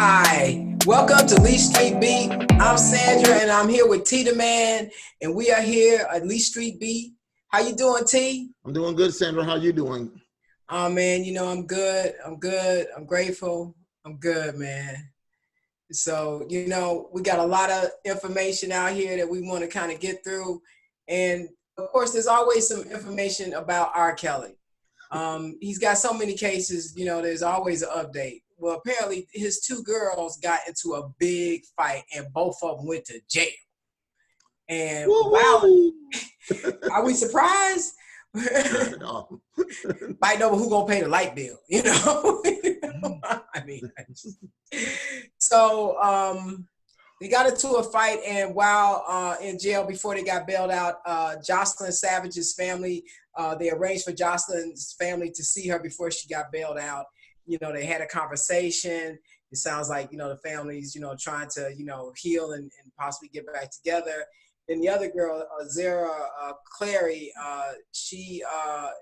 Hi, welcome to Lee Street Beat. I'm Sandra and I'm here with T the Man, and we are here at Lee Street Beat. How you doing, T? I'm doing good, Sandra. How you doing? Oh man, I'm good. I'm grateful. I'm good, man. So, we got a lot of information out here that we want to kind of get through. And of course, there's always some information about R. Kelly. He's got so many cases, there's always an update. Well, apparently his two girls got into a big fight and both of them went to jail. And wow, are we surprised? No. Might know who gonna pay the light bill, I mean, so they got into a fight, and while in jail before they got bailed out, Jocelyn Savage's family, they arranged for Jocelyn's family to see her before she got bailed out. They had a conversation. It sounds like, the family's, trying to, heal and possibly get back together. And the other girl, Zara Clary, she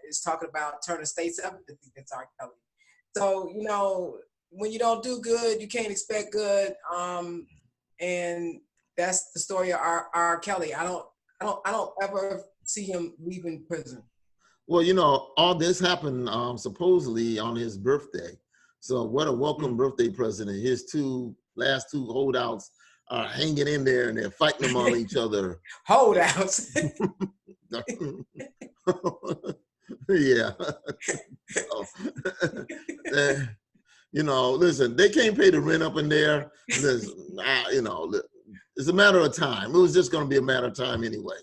is talking about turning states up against R. Kelly. So, when you don't do good, you can't expect good. And that's the story of R. Kelly. I don't ever see him leaving prison. Well, all this happened supposedly on his birthday. So what a welcome birthday present. His last two holdouts are hanging in there and they're fighting among each other. Holdouts. Yeah. Listen, they can't pay the rent up in there. Listen, it's a matter of time. It was just going to be a matter of time anyway.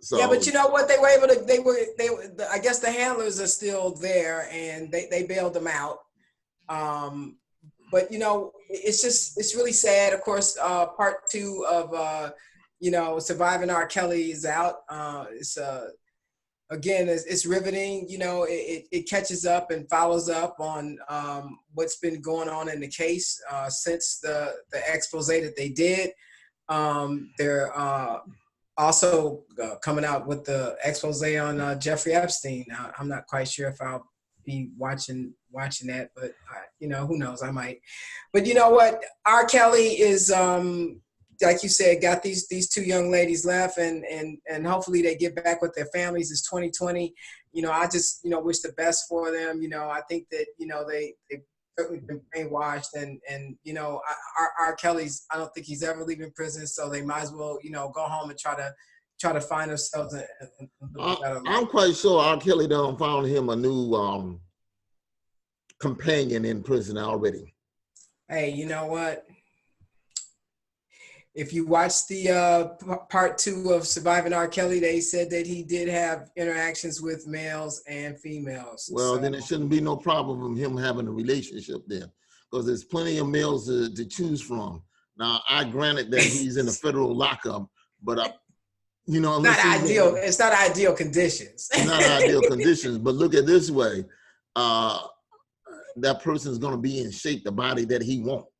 So, yeah, but you know what? They were able to. I guess the handlers are still there, and they bailed them out. But it's really sad. Of course, part 2 of Surviving R. Kelly is out. It's riveting. It catches up and follows up on what's been going on in the case since the expose that they did. They're also coming out with the expose on Jeffrey Epstein. I'm not quite sure if I'll be watching that, but who knows? I might. But you know what? R. Kelly is, like you said, got these two young ladies left, and hopefully they get back with their families. It's 2020. I just wish the best for them. I think that they certainly been brainwashed, and R. Kelly's, I don't think he's ever leaving prison, so they might as well go home and try to find themselves a better life. I'm quite sure R. Kelly done found him a new companion in prison already. Hey, you know what? If you watch the part 2 of Surviving R. Kelly, they said that he did have interactions with males and females. Well, then it shouldn't be no problem with him having a relationship there, because there's plenty of males to choose from. Now, I granted that he's in a federal lockup, but it's not ideal. It's not ideal conditions. It's not ideal conditions, but look at it this way: that person's going to be in shape, the body that he wants.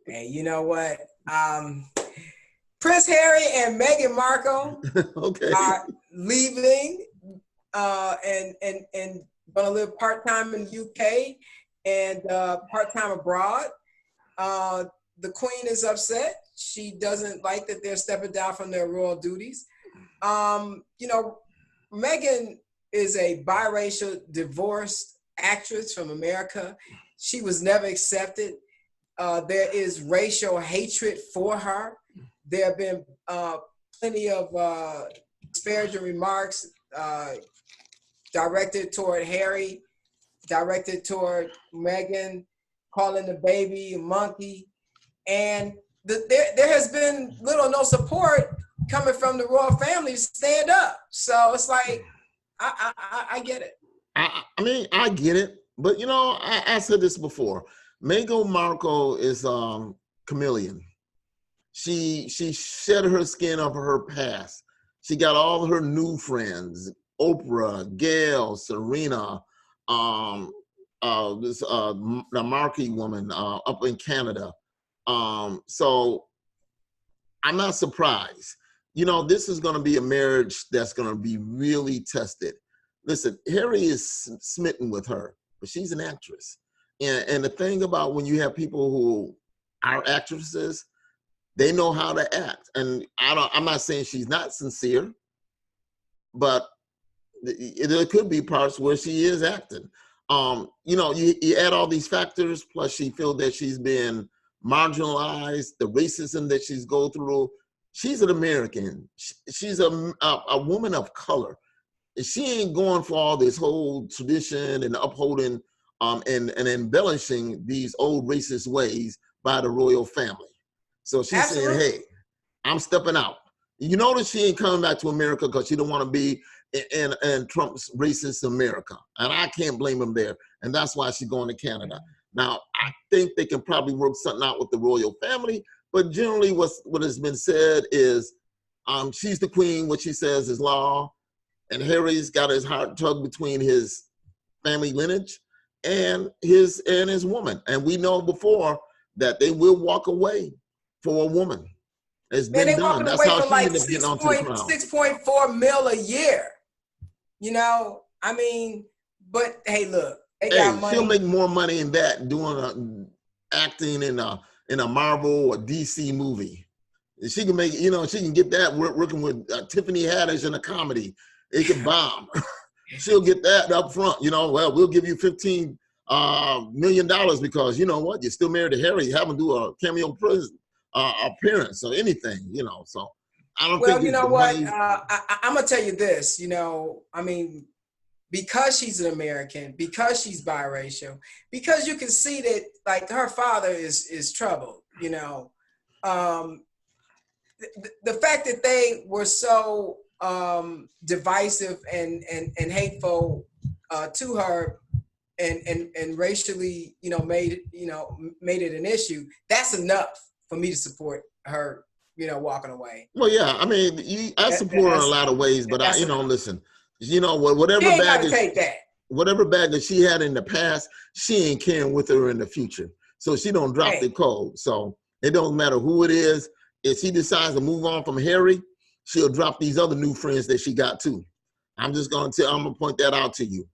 Hey, you know what? Prince Harry and Meghan Markle are leaving and going to live part-time in the UK and part-time abroad. The Queen is upset. She doesn't like that they're stepping down from their royal duties. Meghan is a biracial divorced actress from America. She was never accepted. There is racial hatred for her. There have been plenty of disparaging remarks directed toward Harry, directed toward Meghan, calling the baby a monkey. And there has been little or no support coming from the royal family to stand up. So it's like, I get it. I get it. But, I said this before. Meghan Markle is chameleon. She shed her skin of her past. She got all her new friends: Oprah, Gayle, Serena, the Markey woman up in Canada. So I'm not surprised. This is going to be a marriage that's going to be really tested. Listen, Harry is smitten with her, but she's an actress. And the thing about when you have people who are actresses, they know how to act. And I'm not saying she's not sincere, but there could be parts where she is acting. You add all these factors, plus she feels that she's been marginalized, the racism that she's go through. She's an American. She's a woman of color. She ain't going for all this whole tradition and upholding and embellishing these old racist ways by the royal family. So she's saying, hey, I'm stepping out. You notice she ain't coming back to America because she don't want to be in Trump's racist America. And I can't blame him there. And that's why she's going to Canada. Now, I think they can probably work something out with the royal family, but generally what has been said is she's the queen, what she says is law, and Harry's got his heart tugged between his family lineage and his woman. And we know before that they will walk away for a woman. It's been done. That's how she ended up getting onto the crown. 6.4 mil a year. You know, I mean, but hey, look, they got money. She'll make more money in that doing acting in a Marvel or DC movie. She can make, she can get that working with Tiffany Haddish in a comedy. It can bomb. She'll get that up front. Well, we'll give you $15 million because you know what? You're still married to Harry. You haven't do a cameo appearance or anything. So I don't think. Well, you know what? I'm gonna tell you this. I mean, because she's an American, because she's biracial, because you can see that like her father is troubled. The fact that they were so divisive and hateful to her and racially made it an issue, that's enough for me to support her walking away. Well, yeah, I mean, I support her in a lot of ways, but listen, whatever baggage she had in the past, she ain't carrying with her in the future, so she don't drop the code. So it don't matter who it is. If she decides to move on from Harry, she'll drop these other new friends that she got too. I'm gonna point that out to you.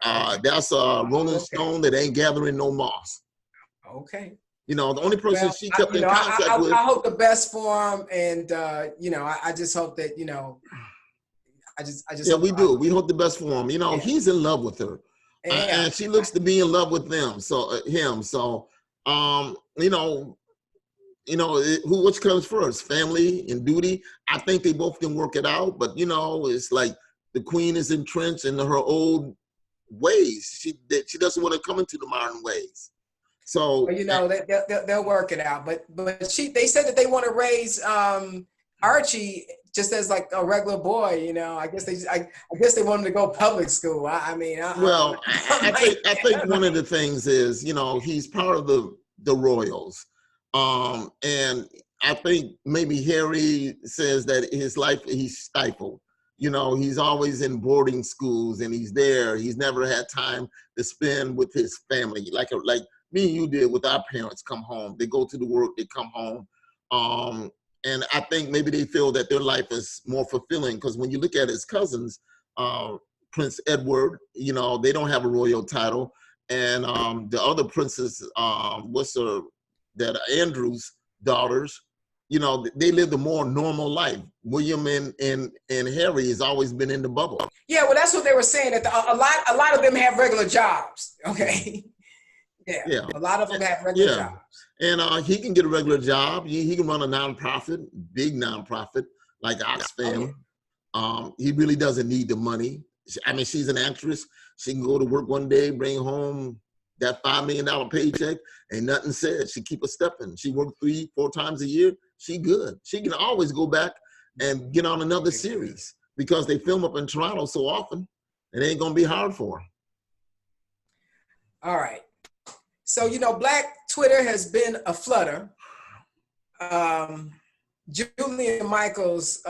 That's a Rolling Stone that ain't gathering no moss. Okay. The only person she kept in contact with. I hope the best for him, and I just hope that I just. Yeah, we do. We hope the best for him. He's in love with her, and she looks to be in love with them. So him. So which comes first, family and duty? I think they both can work it out, but it's like the queen is entrenched in her old ways. She doesn't want to come into the modern ways. So they'll work it out. But they said that they want to raise Archie just as like a regular boy. I guess they want him to go public school. I think one of the things is he's part of the royals. And I think maybe Harry says that his life, he's stifled. He's always in boarding schools and he's there. He's never had time to spend with his family. Like me and you did with our parents come home. They go to the work, they come home. And I think maybe they feel that their life is more fulfilling because when you look at his cousins, Prince Edward, they don't have a royal title. And the other princess, Andrew's daughters, they lived a more normal life. William and Harry has always been in the bubble. Yeah, well, that's what they were saying. That a lot of them have regular jobs. Okay. Yeah. A lot of them have regular jobs. And he can get a regular job. He can run a nonprofit, big nonprofit like Oxfam. He really doesn't need the money. I mean, she's an actress. She can go to work one day, bring home that $5 million paycheck, and nothing said. She keep a stepping. She worked 3-4 times a year. She good. She can always go back and get on another series because they film up in Toronto so often. It ain't gonna be hard for her. All right. So Black Twitter has been a flutter. Jillian Michaels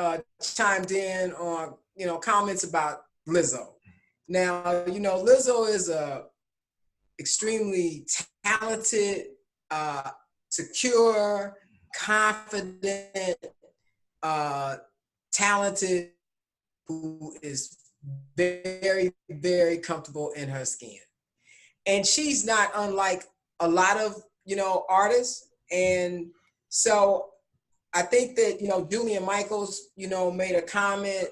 chimed in on comments about Lizzo. Now Lizzo is a extremely talented, secure, confident, talented, who is very, very comfortable in her skin. and she's not unlike a lot of, you know, artists. And so I think that, you know, Jillian Michaels, you know, made a comment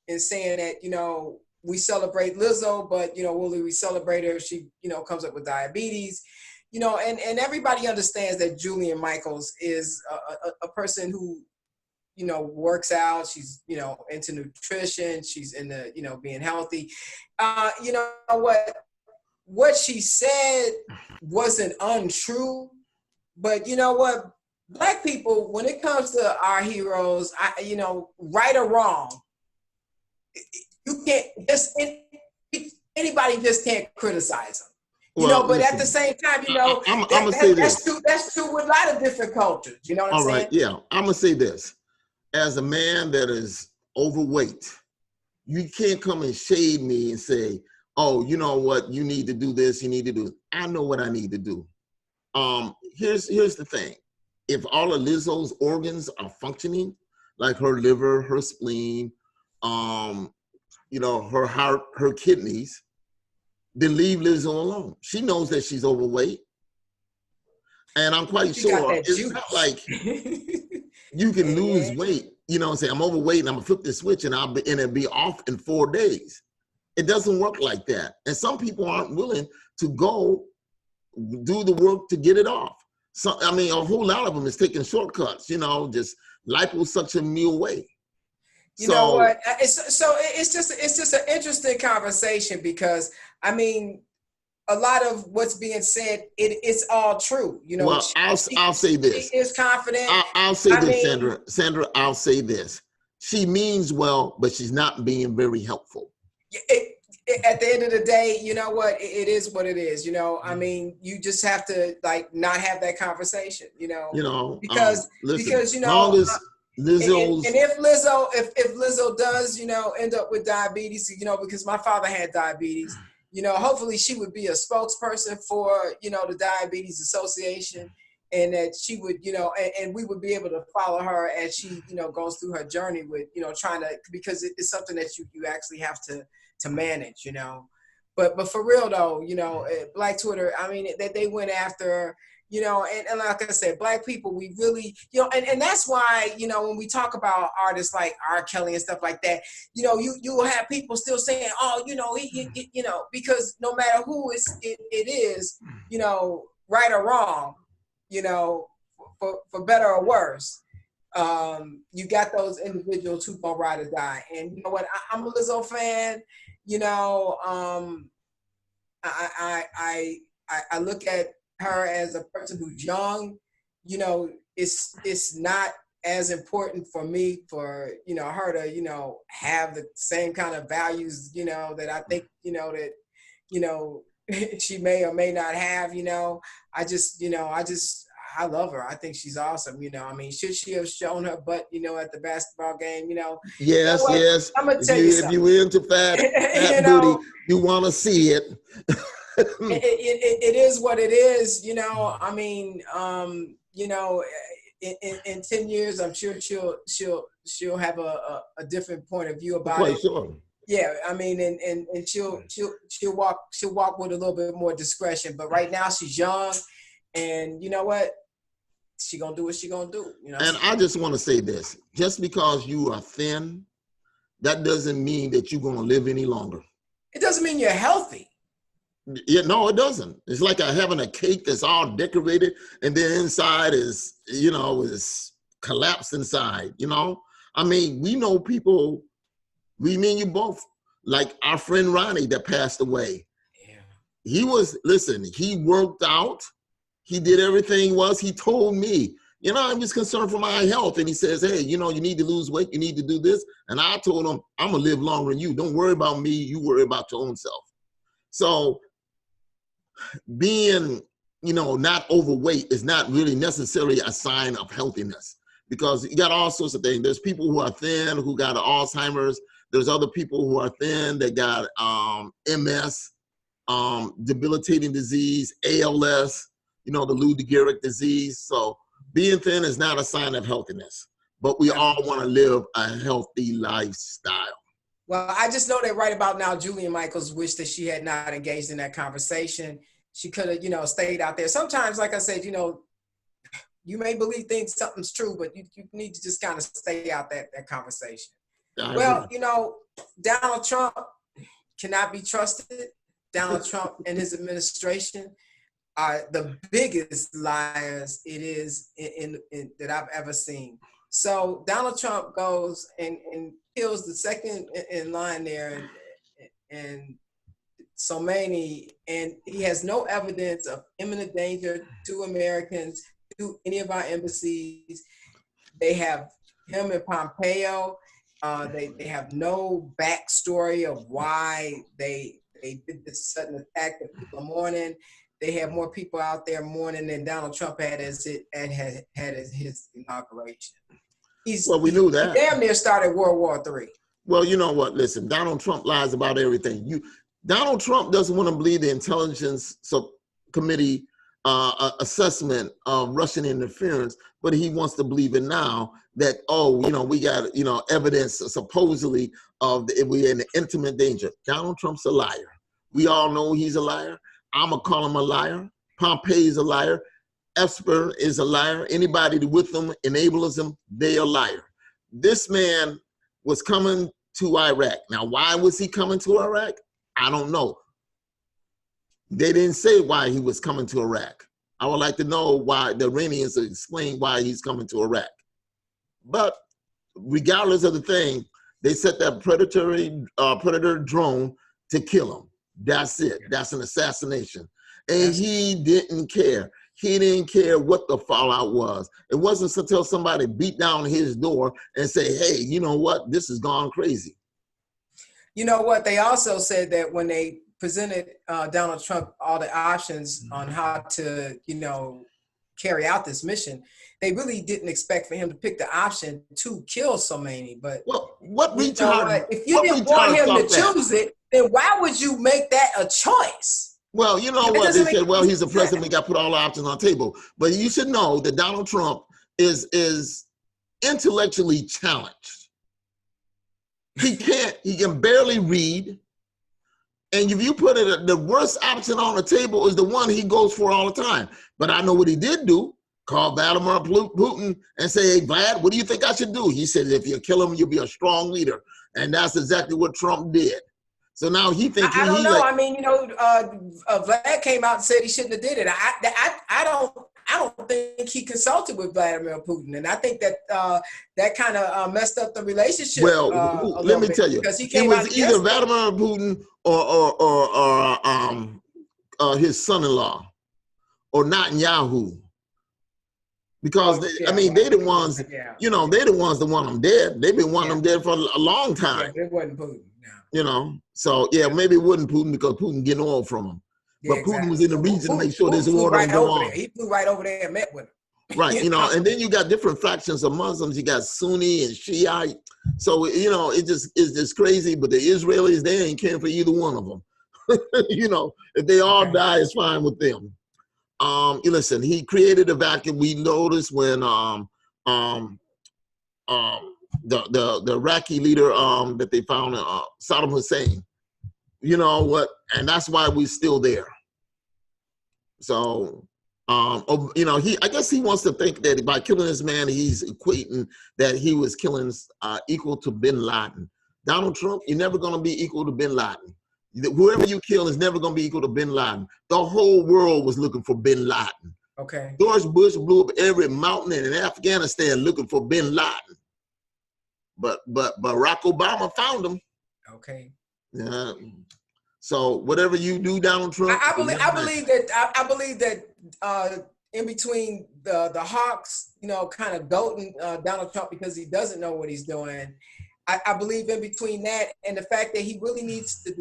in saying that, you know, we celebrate Lizzo, but, you know, will we celebrate her if she, you know, comes up with diabetes? You know, and everybody understands that Jillian Michaels is a person who, you know, works out. She's, you know, into nutrition. She's into, you know, being healthy. You know what she said wasn't untrue, but you know what? Black people, when it comes to our heroes, you know, right or wrong, you can't just anybody just can't criticize them. You know, but listen, at the same time, you know, I'm gonna say this. That's true with a lot of different cultures. You know what I'm saying? All right, yeah. I'm gonna say this. As a man that is overweight, you can't come and shade me and say, oh, you know what, you need to do this, you need to do it. I know what I need to do. Here's the thing. If all of Lizzo's organs are functioning, like her liver, her spleen, you know, her heart, her kidneys, then leave Lizzo alone. She knows that she's overweight. And I'm quite sure it's not like you can lose weight, you know, and say, I'm overweight and I'm gonna flip the switch and it'll be off in 4 days. It doesn't work like that. And some people aren't willing to go do the work to get it off. So, I mean, a whole lot of them is taking shortcuts, you know, just liposuction me away. You know what? It's just an interesting conversation because, I mean, a lot of what's being said, it's all true. You know, well, I'll say this. She is confident. I'll say this, Sandra. Sandra, I'll say this. She means well, but she's not being very helpful. At the end of the day, you know what? It is what it is. You know, I mean, you just have to like not have that conversation. You know, because you know. Lizzo's, and if Lizzo does, you know, end up with diabetes, you know, because my father had diabetes, you know, hopefully she would be a spokesperson for, you know, the Diabetes Association, and that she would, you know, and we would be able to follow her as she, you know, goes through her journey with, you know, trying to, because it's something that you actually have to manage, you know. But for real though, you know, Black Twitter, I mean, they went after her. You know, and like I said, Black people, we really, you know, and that's why, you know, when we talk about artists like R. Kelly and stuff like that, you know, you will have people still saying, oh, you know, you know, because no matter who it is, you know, right or wrong, you know, for better or worse, you got those individuals who gonna ride or die. And you know what, I'm a Lizzo fan. You know, I look at her as a person who's young. You know, it's not as important for me for, you know, her to, you know, have the same kind of values, you know, that I think, you know, that, you know, she may or may not have, you know. I love her. I think she's awesome. You know, I mean, should she have shown her butt, you know, at the basketball game, you know? Yes, you know yes. I'm gonna tell you something. If you're into fat you know, booty, you want to see it. It is what it is, you know. I mean, you know, in 10 years, I'm sure she'll have a different point of view about it. Sure. Yeah, I mean, and she'll walk with a little bit more discretion. But right now, she's young, and you know what? She gonna do what she gonna do. You know. And I just want to say this: just because you are thin, that doesn't mean that you're gonna live any longer. It doesn't mean you're healthy. Yeah, no, it doesn't. It's like having a cake that's all decorated and then inside is, you know, is collapsed inside, you know? I mean, we know people, we mean you both, like our friend Ronnie that passed away. Yeah. He worked out. He did everything he told me, you know, I'm just concerned for my health. And he says, hey, you know, you need to lose weight. You need to do this. And I told him, I'm going to live longer than you. Don't worry about me. You worry about your own self. So being, you know, not overweight is not really necessarily a sign of healthiness, because you got all sorts of things. There's people who are thin who got Alzheimer's. There's other people who are thin that got MS, debilitating disease, ALS, you know, the Lou Gehrig disease. So being thin is not a sign of healthiness, but we all want to live a healthy lifestyle. Well, I just know that right about now, Jillian Michaels wished that she had not engaged in that conversation. She could have, stayed out there. Sometimes, like I said, you may believe things, something's true, but you need to just kind of stay out that conversation. I Well, agree. Donald Trump cannot be trusted. Donald Trump and his administration are the biggest liars it is in that I've ever seen. So Donald Trump goes and kills the second in line there, and Soleimani, and he has no evidence of imminent danger to Americans, to any of our embassies. They have him and Pompeo. They have no backstory of why they did this sudden attack that people are mourning. They have more people out there mourning than Donald Trump had as his inauguration. We knew that. He damn near started World War III. Well, you know what? Listen, Donald Trump lies about everything. Donald Trump doesn't want to believe the intelligence committee assessment of Russian interference, but he wants to believe it now that, we got, evidence supposedly we're in intimate danger. Donald Trump's a liar. We all know he's a liar. I'm going to call him a liar. Pompeo is a liar. Esper is a liar. Anybody with them enables him, they a liar. This man was coming to Iraq. Now, why was he coming to Iraq? I don't know. They didn't say why he was coming to Iraq. I would like to know why the Iranians explain why he's coming to Iraq. But regardless of the thing, they set that predator drone to kill him. That's it. That's an assassination. And he didn't care. He didn't care what the fallout was. It wasn't until somebody beat down his door and say, hey, you know what? This has gone crazy. You know what? They also said that when they presented Donald Trump all the options on how to, carry out this mission, they really didn't expect for him to pick the option to kill Soleimani. But if you didn't want him to choose it, then why would you make that a choice? Well, you know what? They said, well, he's the president. We got to put all the options on the table. But you should know that Donald Trump is intellectually challenged. He can barely read. And if you put it, the worst option on the table is the one he goes for all the time. But I know what he did do. Call Vladimir Putin and say, hey, Vlad, what do you think I should do? He said, if you kill him, you'll be a strong leader. And that's exactly what Trump did. So now he thinks I don't know. Vlad came out and said he shouldn't have did it. I don't think he consulted with Vladimir Putin, and I think that that kind of messed up the relationship. Well, let me tell you, it was either Vladimir Putin or his son-in-law or Netanyahu, because they the ones, they the ones that want him dead. They've been wanting him dead for a long time. Yeah, it wasn't Putin. So maybe it wasn't Putin because Putin getting oil from him. But Putin was in the region to make sure this war don't go on. He flew right over there and met with him. Right, and then you got different factions of Muslims. You got Sunni and Shiite. So, it's just crazy. But the Israelis, they ain't caring for either one of them. If they all die, it's fine with them. Listen, he created a vacuum. We noticed when the Iraqi leader that they found, Saddam Hussein. You know what? And that's why we're still there. So, I guess he wants to think that by killing this man, he's equating that he was killing equal to bin Laden. Donald Trump, you're never going to be equal to bin Laden. Whoever you kill is never going to be equal to bin Laden. The whole world was looking for bin Laden. Okay. George Bush blew up every mountain in Afghanistan looking for bin Laden. But Barack Obama found him. Okay. Yeah. So whatever you do, Donald Trump. I believe that in between the hawks, kind of goating Donald Trump because he doesn't know what he's doing. I believe in between that and the fact that he really needs to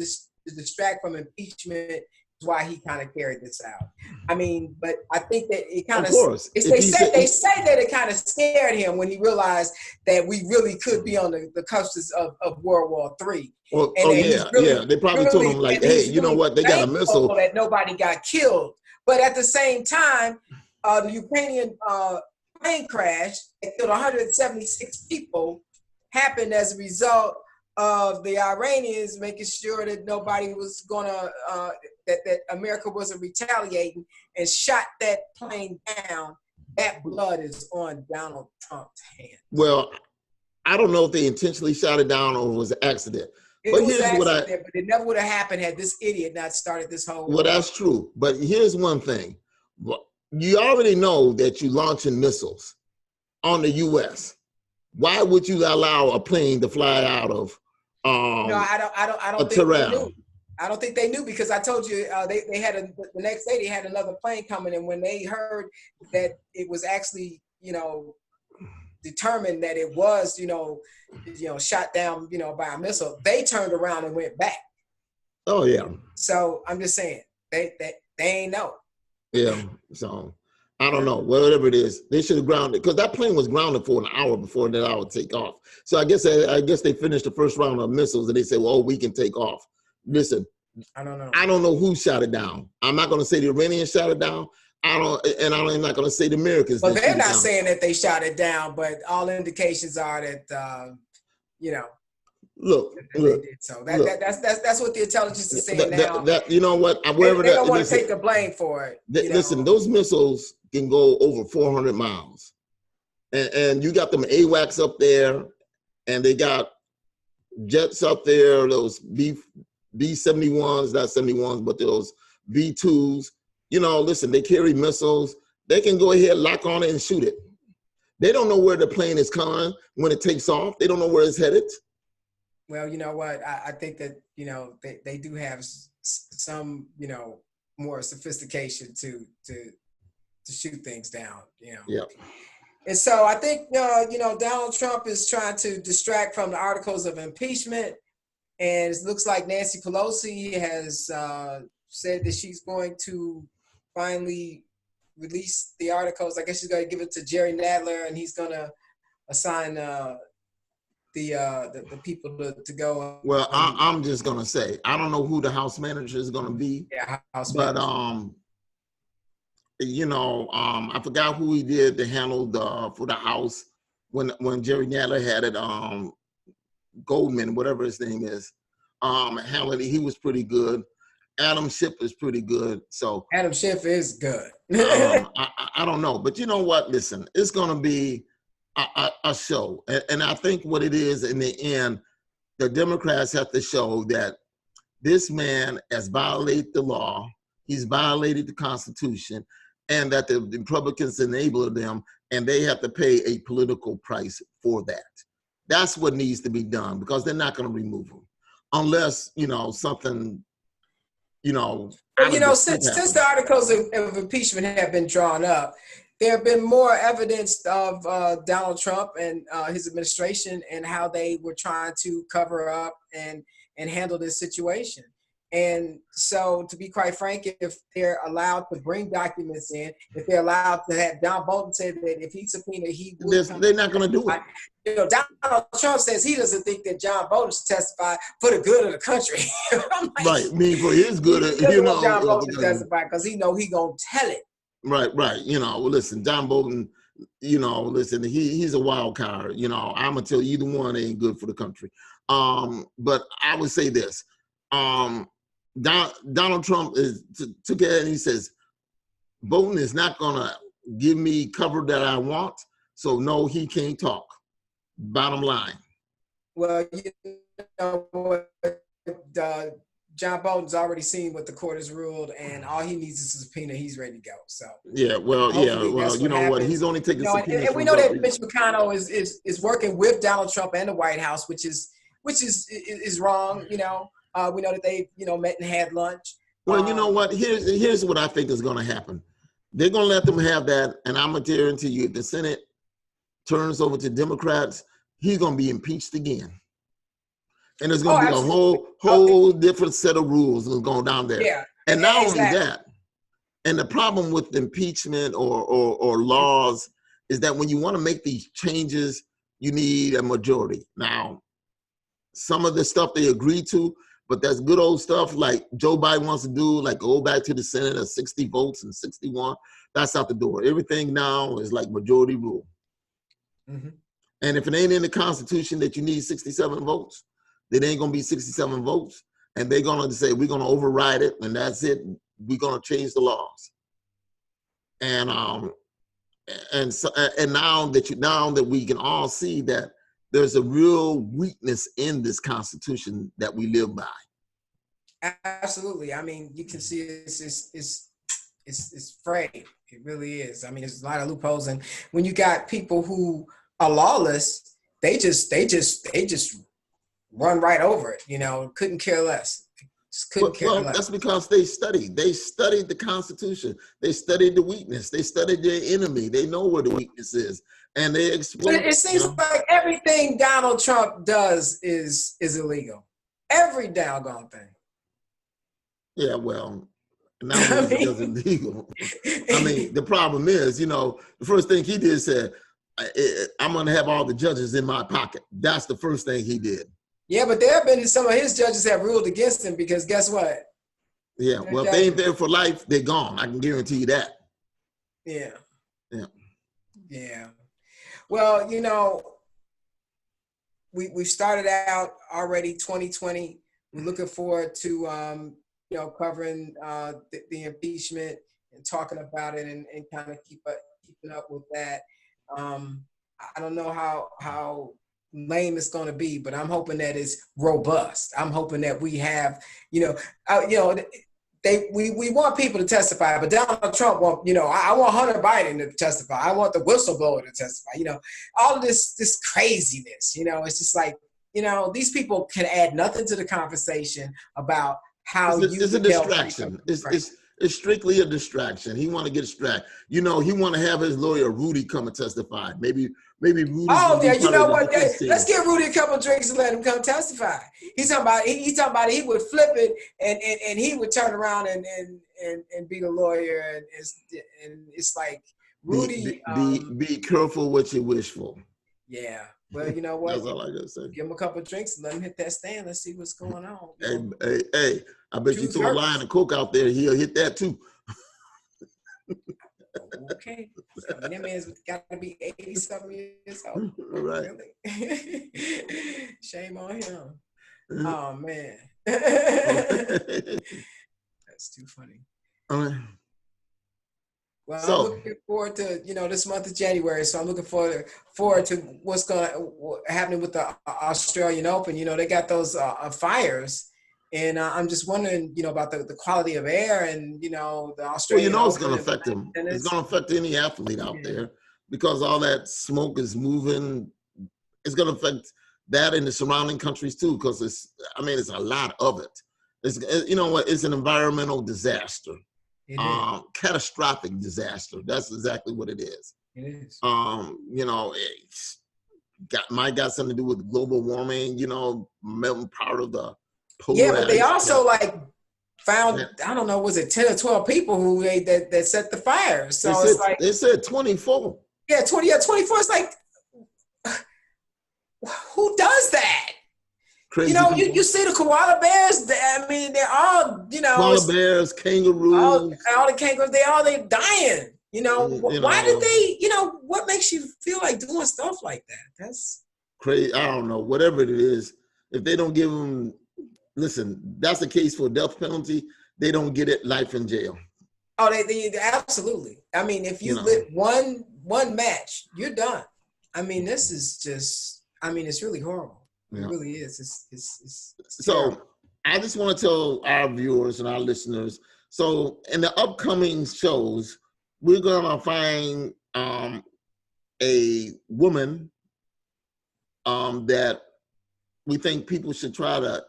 distract from impeachment is why he kind of carried this out. But I think that it kind of, they say that it kind of scared him when he realized that we really could be on the cusp of World War III. Well, they probably told him like, hey, you know what? They got a missile. That nobody got killed. But at the same time, the Ukrainian plane crash that killed 176 people happened as a result of the Iranians making sure that nobody was gonna that America wasn't retaliating and shot that plane down, that blood is on Donald Trump's hands. Well, I don't know if they intentionally shot it down or it was an accident. It but was here's what I, but it never would have happened had this idiot not started this whole. Well, that's true. But here's one thing. You already know that you're launching missiles on the U.S. Why would you allow a plane to fly out of no, I don't think they knew. I don't think they knew because I told you they had the next day they had another plane coming, and when they heard that it was actually determined that it was shot down by a missile, they turned around and went back. Oh yeah. So I'm just saying they ain't know. Yeah. So I don't know. Whatever it is, they should have grounded because that plane was grounded for an hour before that hour would take off. So I guess they finished the first round of missiles and they said, well, we can take off. Listen, I don't know. I don't know who shot it down. I'm not going to say the Iranians shot it down. I'm not going to say the Americans. Well, they're not saying that they shot it down, but all indications are that Look. So that's what the intelligence is saying now. You know what? Wherever they don't want to take the blame for it. Listen, those missiles can go over 400 miles, and you got them AWACS up there, and they got jets up there. Those B-71s, not 71s, but those B-2s. Listen, they carry missiles. They can go ahead, lock on it, and shoot it. They don't know where the plane is coming when it takes off. They don't know where it's headed. Well, you know what? I think that, they do have some, more sophistication to shoot things down, Yeah. And so I think, Donald Trump is trying to distract from the articles of impeachment. And it looks like Nancy Pelosi has said that she's going to finally release the articles. I guess she's going to give it to Jerry Nadler, and he's going to assign the people to go. Well, I'm just gonna say I don't know who the House manager is gonna be. Yeah, House but manager. I forgot who he did to handle for the House when Jerry Nadler had it. Goldman, whatever his name is, handled it. He was pretty good. Adam Schiff is pretty good. So Adam Schiff is good. I don't know, but you know what? Listen, it's gonna be a show. And I think what it is in the end, the Democrats have to show that this man has violated the law, he's violated the Constitution, and that the Republicans enable them, and they have to pay a political price for that. That's what needs to be done because they're not going to remove him unless, something, since the articles of impeachment have been drawn up, there have been more evidence of Donald Trump and his administration and how they were trying to cover up and handle this situation. And so, to be quite frank, if they're allowed to bring documents in, if they're allowed to have John Bolton said that if he subpoenaed, he would. They're not going to do it. Donald Trump says he doesn't think that John Bolton should testify for the good of the country. Right, for his good. John Bolton to testify because he know he gonna tell it. Right. Listen, John Bolton, he's a wild card. I'm gonna tell you, either one ain't good for the country. But I would say this. Donald Trump took it and he says, Bolton is not gonna give me cover that I want, so no, he can't talk. Bottom line. Well, John Bolton's already seen what the court has ruled, and all he needs is a subpoena. He's ready to go. So you know what? He's only taking subpoenas. And we know that Mitch McConnell is working with Donald Trump and the White House, which is wrong. We know that they met and had lunch. Well, you know what? Here's what I think is going to happen. They're going to let them have that, and I'm going to guarantee you, if the Senate turns over to Democrats, he's going to be impeached again. And there's going to be a whole different set of rules that's going down there. Yeah. And not only that, and the problem with impeachment or laws is that when you want to make these changes, you need a majority. Now, some of the stuff they agree to, but that's good old stuff like Joe Biden wants to do, like go back to the Senate at 60 votes and 61. That's out the door. Everything now is like majority rule. Mm-hmm. And if it ain't in the Constitution that you need 67 votes, that ain't gonna be 67 votes, and they're gonna say we're gonna override it, and that's it. We're gonna change the laws. And so, and now that we can all see that there's a real weakness in this Constitution that we live by. Absolutely. I mean, you can see it's frayed. It really is. I mean, there's a lot of loopholes, and when you got people who are lawless, they just run right over it. You know, couldn't care less. Just couldn't care less. That's because they studied. They studied the Constitution. They studied the weakness. They studied their enemy. They know where the weakness is, and they exploit. But it seems like everything Donald Trump does is illegal. Every doggone thing. Yeah, well, now it doesn't illegal. I mean, the problem is, the first thing he did said, I'm going to have all the judges in my pocket. That's the first thing he did. Yeah, but there have been some of his judges have ruled against him because guess what? Yeah, well, if they ain't there for life, they're gone. I can guarantee you that. Yeah. Yeah. Yeah. Well, we started out already 2020. We're looking forward to covering the impeachment and talking about it and kind of keeping up with that. I don't know how lame it's going to be, but I'm hoping that it's robust. I'm hoping that we have, we want people to testify, but Donald Trump want, I want Hunter Biden to testify. I want the whistleblower to testify. All of this craziness. It's just like, these people can add nothing to the conversation about how it's a distraction. It's strictly a distraction. He want to get distracted. He want to have his lawyer Rudy come and testify. Maybe Rudy. Oh yeah, you know what? Let's get Rudy a couple of drinks and let him come testify. He's talking about he would flip it and he would turn around and be the lawyer and it's like Rudy. Be careful what you wish for. Yeah. Well, you know what? That's all I gotta say. Give him a couple of drinks and let him hit that stand. Let's see what's going on. Hey! I bet you throw a line of coke out there, he'll hit that too. Okay. I mean, that man's got to be 80-something years old. Right. Really? Shame on him. Oh man. That's too funny. Well, I'm looking forward to this month of January. So I'm looking forward to what's happening with the Australian Open. They got those fires, and I'm just wondering, about the quality of air and the Australian. Well, it's going to affect them. It's going to affect any athlete out there because all that smoke is moving. It's going to affect that in the surrounding countries too, because it's a lot of it. It's an environmental disaster. Catastrophic disaster. That's exactly what it is. It is. Might got something to do with global warming. Melting part of the polar. Yeah, but they also found I don't know, was it 10 or 12 people who that set the fires? So they said 24. Yeah, 24. It's like, who does that? Crazy you see the koala bears. I mean, they're all koala bears, kangaroos. All the kangaroos. They're dying. Why did they? What makes you feel like doing stuff like that? That's crazy. I don't know. Whatever it is, if they don't give them, listen, that's the case for a death penalty. They don't get it life in jail. Oh, they absolutely. I mean, if you lit one match, you're done. I mean, this is just. I mean, it's really horrible. It really is. It's so terrible. I just want to tell our viewers and our listeners. So in the upcoming shows, we're gonna find a woman that we think people should try to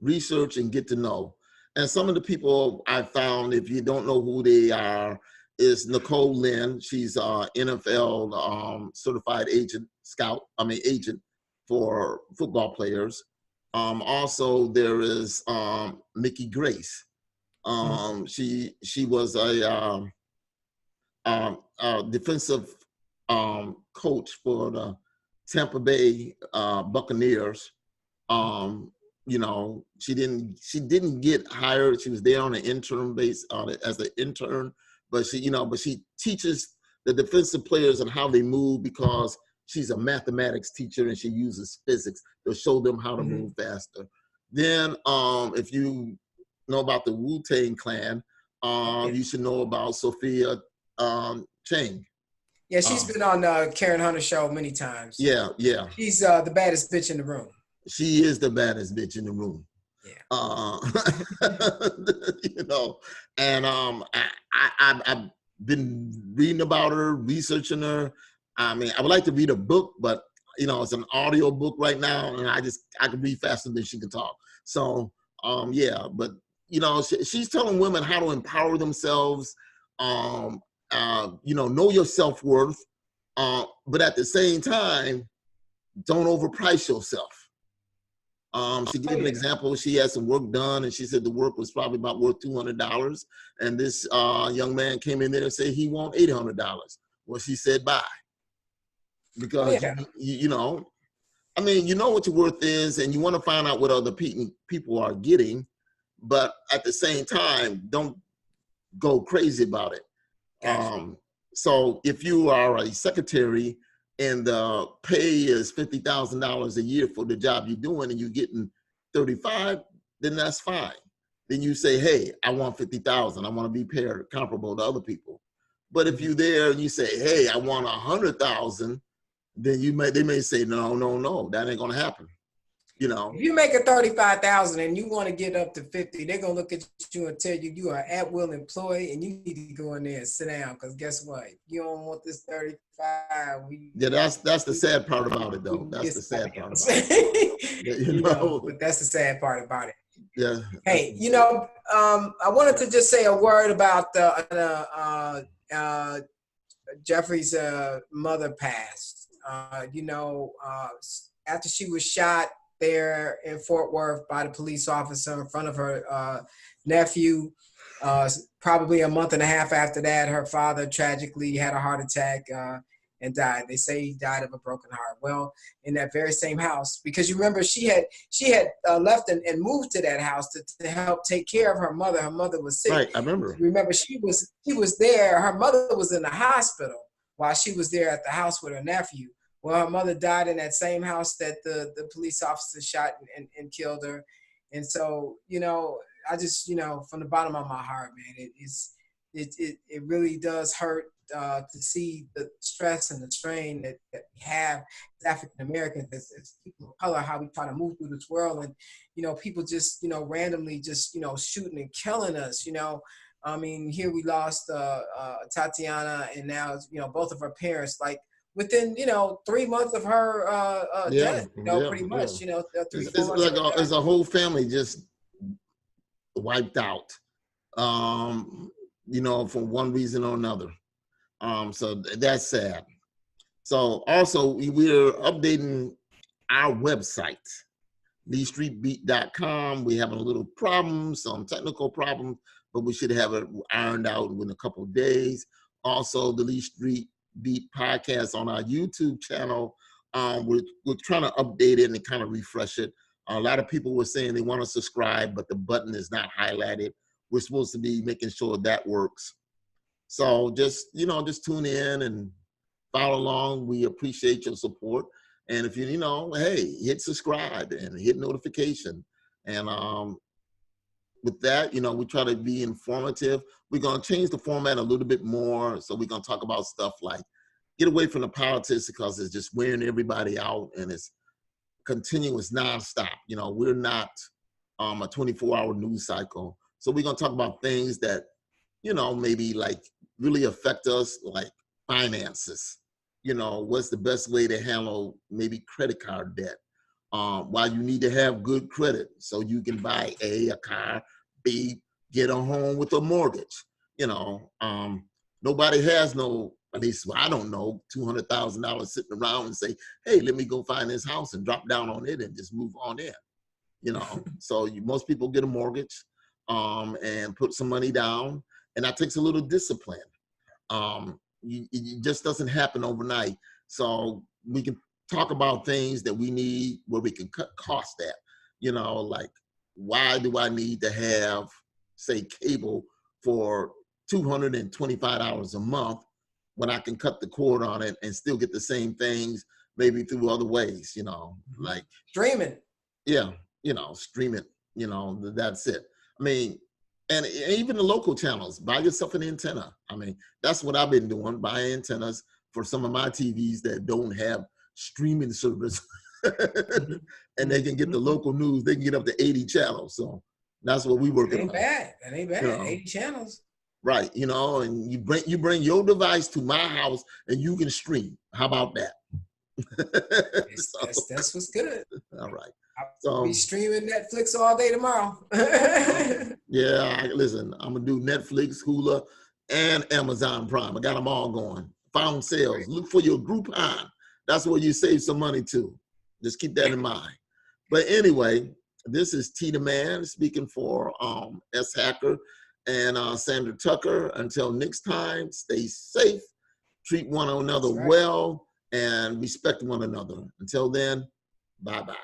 research and get to know. And some of the people I found, if you don't know who they are, is Nicole Lynn. She's NFL certified agent for football players. Also, there is Mickey Grace. She was a defensive coach for the Tampa Bay Buccaneers. She didn't get hired. She was there on an interim base as an intern, but she teaches the defensive players on how they move because she's a mathematics teacher and she uses physics to show them how to move faster. Then if you know about the Wu-Tang Clan, you should know about Sophia Chang. Yeah, she's been on Karen Hunter's show many times. Yeah. She's the baddest bitch in the room. She is the baddest bitch in the room. Yeah. You know, and I've been reading about her, researching her. I mean, I would like to read a book, but you know, it's an audio book right now, and I can read faster than she can talk. So yeah, but you know, she's telling women how to empower themselves. You know your self-worth, but at the same time, don't overprice yourself. She gave an example. She had some work done, and she said the work was probably about worth $200. And this young man came in there and said he want $800. Well, she said bye, because you know, I mean, you know what your worth is, and you want to find out what other people are getting, but at the same time, don't go crazy about it. Gotcha. So if you are a secretary and the pay is $50,000 a year for the job you're doing, and you're getting 35, then that's fine. Then you say, hey, I want 50,000. I want to be paid comparable to other people. But if you're there and you say, hey, I want 100,000, then they may say, no, that ain't gonna happen. You know, if you make a 35,000 and you want to get up to 50, they're gonna look at you and tell you you are at-will employee and you need to go in there and sit down, because guess what? You don't want this 35. Yeah, that's the sad part about it, though. That's the sad part about it. You know, but that's the sad part about it. Yeah. Hey, you know, I wanted to just say a word about Jeffrey's mother passed. You know, after she was shot there in Fort Worth by the police officer in front of her nephew. Probably a month and a half after that, her father tragically had a heart attack and died. They say he died of a broken heart. Well, in that very same house, because you remember she had left and moved to that house to help take care of her mother. Her mother was sick. Right, I remember. Remember, she was there. Her mother was in the hospital while she was there at the house with her nephew. Well, her mother died in that same house that the police officer shot and killed her. And so, you know, I just, you know, from the bottom of my heart, man, it really does hurt to see the stress and the strain that we have as African Americans, as people of color, how we try to move through this world. And, you know, people just, you know, randomly just, you know, shooting and killing us, you know. I mean, here we lost Tatiana, and now, you know, both of her parents, like, within, you know, 3 months of her death, you know, pretty much, you know, it's like as a whole family just wiped out, you know, for one reason or another. So that's sad. So also we're updating our website, thestreetbeat.com. We're having a little problems, some technical problems, but we should have it ironed out within a couple of days. Also, the Lee Street Beat podcast on our YouTube channel. We're trying to update it and kind of refresh it. A lot of people were saying they want to subscribe, but the button is not highlighted. We're supposed to be making sure that works. So just, you know, just tune in and follow along. We appreciate your support. And if you know, hey, hit subscribe and hit notification. And with that, you know, we try to be informative. We're going to change the format a little bit more. So we're going to talk about stuff like get away from the politics, because it's just wearing everybody out and it's continuous nonstop. You know, we're not a 24-hour news cycle. So we're going to talk about things that, you know, maybe like really affect us, like finances. You know, what's the best way to handle maybe credit card debt? Why you need to have good credit so you can buy a car, B, get a home with a mortgage. You know, nobody has no, at least I don't know, $200,000 sitting around and say, hey, let me go find this house and drop down on it and just move on in. You know, so most people get a mortgage and put some money down, and that takes a little discipline. It just doesn't happen overnight. So we can talk about things that we need where we can cut costs at. You know, like, why do I need to have, say, cable for $225 a month when I can cut the cord on it and still get the same things maybe through other ways, you know, like streaming. Yeah, you know, stream it, you know, that's it. I mean, and even the local channels, buy yourself an antenna. I mean, that's what I've been doing, buying antennas for some of my TVs that don't have streaming service. And they can get the local news. They can get up to 80 channels. So that's what we working on. That ain't bad. You know, 80 channels. Right. You know, and you bring your device to my house and you can stream. How about that? That's what's good. All right. I'll be streaming Netflix all day tomorrow. Yeah, listen, I'm gonna do Netflix, Hulu, and Amazon Prime. I got them all going. Found sales. Look for your Groupon. That's where you save some money too. Just keep that in mind. But anyway, this is T the Man speaking for S Hacker and Sandra Tucker. Until next time, stay safe, treat one another well, and respect one another. Until then, bye-bye.